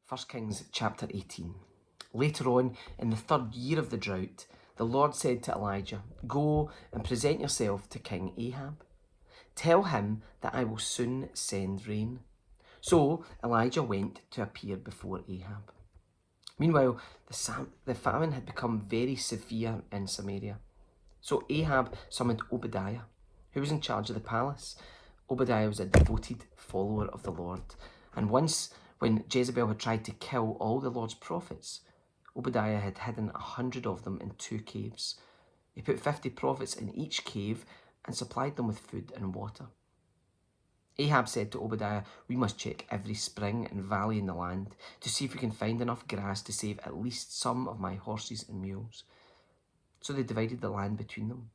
1 Kings chapter 18. Later on, in the 3rd year of the drought, the Lord said to Elijah, "Go and present yourself to King Ahab. Tell him that I will soon send rain." So Elijah went to appear before Ahab. Meanwhile, the famine had become very severe in Samaria. So Ahab summoned Obadiah, who was in charge of the palace. Obadiah was a devoted follower of the Lord. And once, when Jezebel had tried to kill all the Lord's prophets, Obadiah had hidden 100 of them in 2 caves. He put 50 prophets in each cave and supplied them with food and water. Ahab said to Obadiah, "We must check every spring and valley in the land to see if we can find enough grass to save at least some of my horses and mules." So they divided the land between them.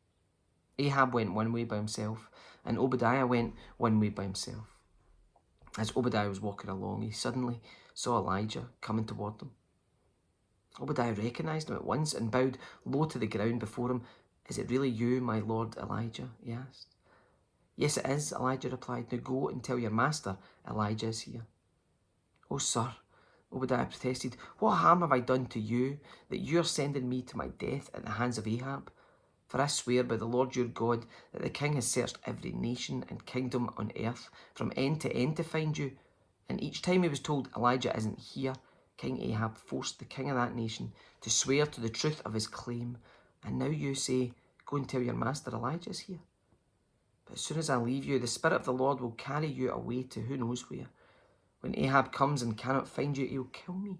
Ahab went one way by himself, and Obadiah went one way by himself. As Obadiah was walking along, he suddenly saw Elijah coming toward him. Obadiah recognized him at once and bowed low to the ground before him. "Is it really you, my lord Elijah?" he asked. "Yes, it is," Elijah replied. "Now go and tell your master, Elijah is here." "Oh, sir," Obadiah protested, "what harm have I done to you that you are sending me to my death at the hands of Ahab? For I swear by the Lord your God that the king has searched every nation and kingdom on earth from end to end to find you. And each time he was told Elijah isn't here, King Ahab forced the king of that nation to swear to the truth of his claim. And now you say, 'Go and tell your master Elijah is here.' But as soon as I leave you, the Spirit of the Lord will carry you away to who knows where. When Ahab comes and cannot find you, he will kill me.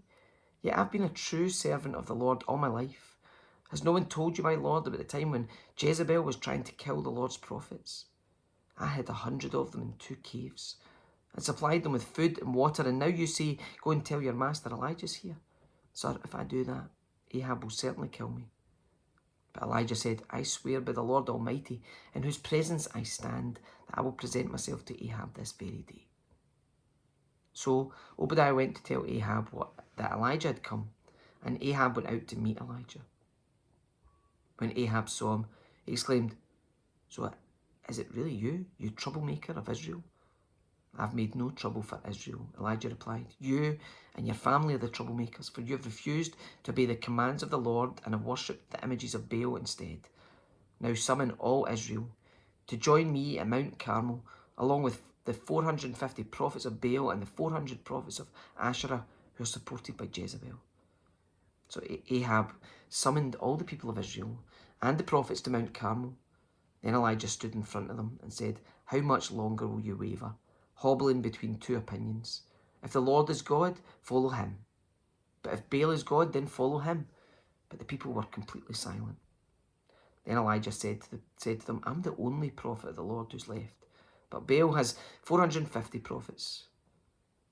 Yet I've been a true servant of the Lord all my life. Has no one told you, my Lord, about the time when Jezebel was trying to kill the Lord's prophets? I hid 100 of them in 2 caves and supplied them with food and water, and now you say, 'Go and tell your master Elijah's here.' Sir, if I do that, Ahab will certainly kill me." But Elijah said, "I swear by the Lord Almighty, in whose presence I stand, that I will present myself to Ahab this very day." So Obadiah went to tell Ahab that Elijah had come, and Ahab went out to meet Elijah. When Ahab saw him, he exclaimed, "So is it really you, you troublemaker of Israel?" "I've made no trouble for Israel," Elijah replied. "You and your family are the troublemakers, for you have refused to obey the commands of the Lord and have worshipped the images of Baal instead. Now summon all Israel to join me at Mount Carmel, along with the 450 prophets of Baal and the 400 prophets of Asherah who are supported by Jezebel." So Ahab summoned all the people of Israel and the prophets to Mount Carmel. Then Elijah stood in front of them and said, "How much longer will you waver, hobbling between 2 opinions? If the Lord is God, follow him. But if Baal is God, then follow him." But the people were completely silent. Then Elijah said to them, "I'm the only prophet of the Lord who's left, but Baal has 450 prophets.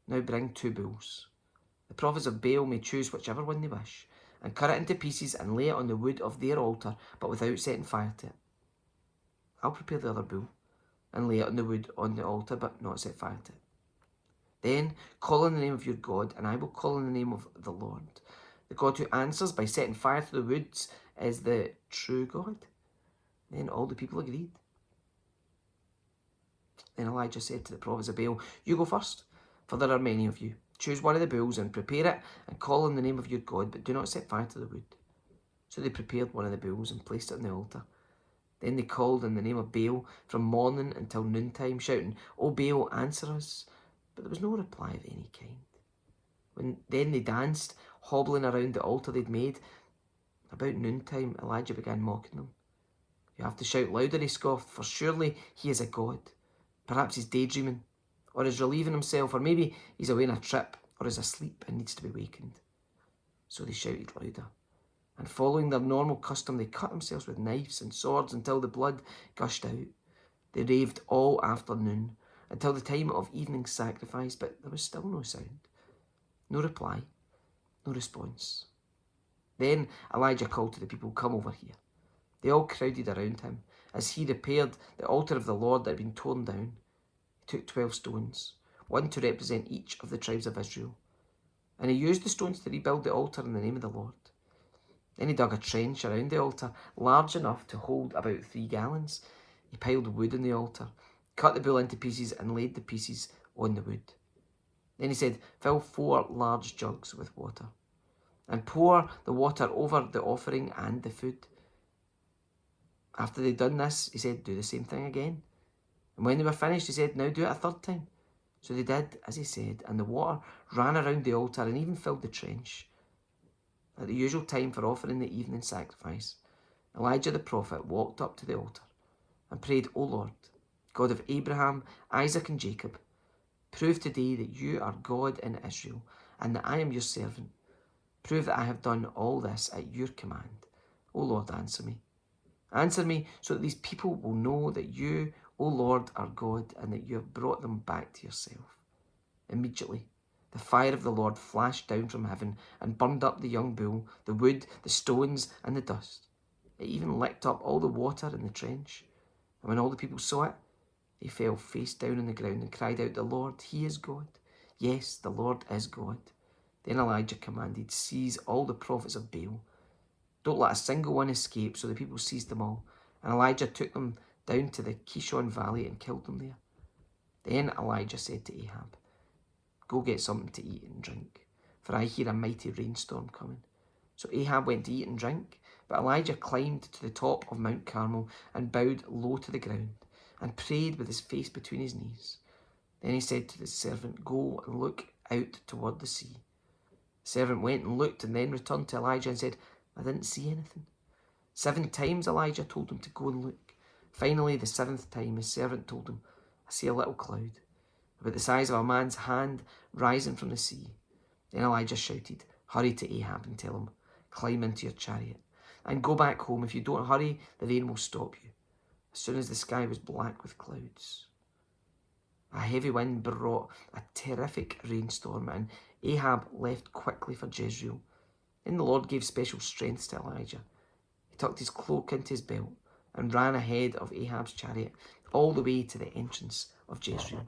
Now bring 2 bulls. The prophets of Baal may choose whichever one they wish, and cut it into pieces and lay it on the wood of their altar, but without setting fire to it. I'll prepare the other bull and lay it on the wood on the altar, but not set fire to it. Then call on the name of your God, and I will call on the name of the Lord. The God who answers by setting fire to the woods is the true God." Then all the people agreed. Then Elijah said to the prophets of Baal, "You go first, for there are many of you. Choose one of the bulls and prepare it and call on the name of your God, but do not set fire to the wood." So they prepared one of the bulls and placed it on the altar. Then they called on the name of Baal from morning until noontime, shouting, "O Baal, answer us." But there was no reply of any kind. Then they danced, hobbling around the altar they'd made. About noontime, Elijah began mocking them. "You have to shout louder," he scoffed, "for surely he is a god. Perhaps he's daydreaming, or is relieving himself, or maybe he's away on a trip, or is asleep and needs to be wakened." So they shouted louder, and following their normal custom, they cut themselves with knives and swords until the blood gushed out. They raved all afternoon until the time of evening sacrifice, but there was still no sound, no reply, no response. Then Elijah called to the people, "Come over here." They all crowded around him as he repaired the altar of the Lord that had been torn down. He took 12 stones, one to represent each of the tribes of Israel, and he used the stones to rebuild the altar in the name of the Lord. Then he dug a trench around the altar, large enough to hold about 3 gallons. He piled wood on the altar, cut the bull into pieces, and laid the pieces on the wood. Then he said, fill 4 large jugs with water, and pour the water over the offering and the food. After they'd done this, he said, do the same thing again. And when they were finished, he said, now do it a 3rd time. So they did as he said, and the water ran around the altar and even filled the trench. At the usual time for offering the evening sacrifice, Elijah the prophet walked up to the altar and prayed, O Lord, God of Abraham, Isaac and Jacob, prove today that you are God in Israel and that I am your servant. Prove that I have done all this at your command. O Lord, answer me. Answer me so that these people will know that you, O Lord, are God and that you have brought them back to yourself. Immediately, the fire of the Lord flashed down from heaven and burned up the young bull, the wood, the stones, and the dust. It even licked up all the water in the trench. And when all the people saw it, they fell face down on the ground and cried out, the Lord, he is God. Yes, the Lord is God. Then Elijah commanded, seize all the prophets of Baal. Don't let a single one escape. So the people seized them all. And Elijah took them down to the Kishon Valley and killed them there. Then Elijah said to Ahab, go get something to eat and drink, for I hear a mighty rainstorm coming. So Ahab went to eat and drink, but Elijah climbed to the top of Mount Carmel and bowed low to the ground and prayed with his face between his knees. Then he said to the servant, go and look out toward the sea. The servant went and looked and then returned to Elijah and said, I didn't see anything. 7 times Elijah told him to go and look. Finally, the 7th time, his servant told him, I see a little cloud, about the size of a man's hand, rising from the sea. Then Elijah shouted, hurry to Ahab and tell him, climb into your chariot and go back home. If you don't hurry, the rain will stop you. As soon as the sky was black with clouds, a heavy wind brought a terrific rainstorm, and Ahab left quickly for Jezreel. Then the Lord gave special strength to Elijah. He tucked his cloak into his belt and ran ahead of Ahab's chariot all the way to the entrance of Jezreel.